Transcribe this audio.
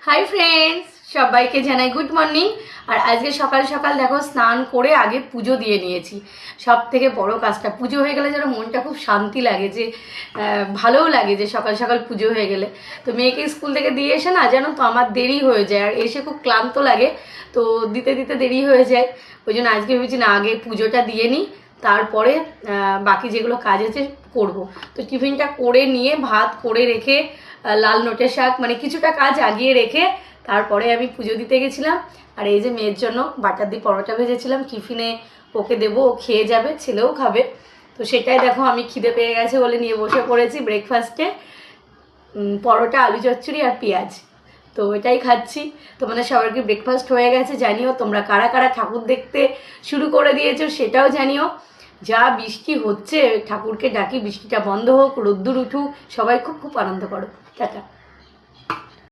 Hi friends, সবাইকে জানাই good morning. আর আজকে সকাল সকাল দেখো স্নান করে আগে পুজো দিয়ে নিয়েছি। সব থেকে বড় কাজটা, পুজো হয়ে গেলে যেন মনটা খুব শান্তি লাগে, যে ভালোও লাগে যে সকাল সকাল পুজো হয়ে গেলে। তো মেয়েকে স্কুল থেকে দিয়ে এসে না জানো তো আমার দেরি হয়ে যায়, আর এসে খুব ক্লান্ত লাগে, তো দিতে দিতে দেরি হয়ে যায়। ওই জন্য আজকে ভেবেছি না, আগে পুজোটা দিয়ে নিই, তারপরে বাকি যেগুলো কাজ আছে করব। তো টিফিনটা করে নিয়ে ভাত করে রেখে লাল নোটে শাক মানে কিছুটা কাজ আগিয়ে রেখে তারপরে আমি পুজো দিতে গেছিলাম। আর এই যে মেয়ের জন্য বাটার দিয়ে পরোটা ভেজেছিলাম, টিফিনে ওকে দেবো, ও খেয়ে যাবে, ছেলেও খাবে। তো সেটাই দেখো, আমি খিদে পেয়ে গেছে বলে নিয়ে বসে পড়েছি ব্রেকফাস্টে পরোটা, আলু চচ্চড়ি আর পেঁয়াজ। তো এটাই খাচ্ছি। তোমাদের সবার কি ব্রেকফাস্ট হয়ে গেছে জানিও। তোমরা কারা কারা ঠাকুর দেখতে শুরু করে দিয়েছো সেটাও জানিও। যা বৃষ্টি হচ্ছে, ঠাকুরকে ডাকি বৃষ্টিটা বন্ধ হোক, রোদ্দুর উঠুক, সবাই খুব খুব আনন্দ করো। টাটা।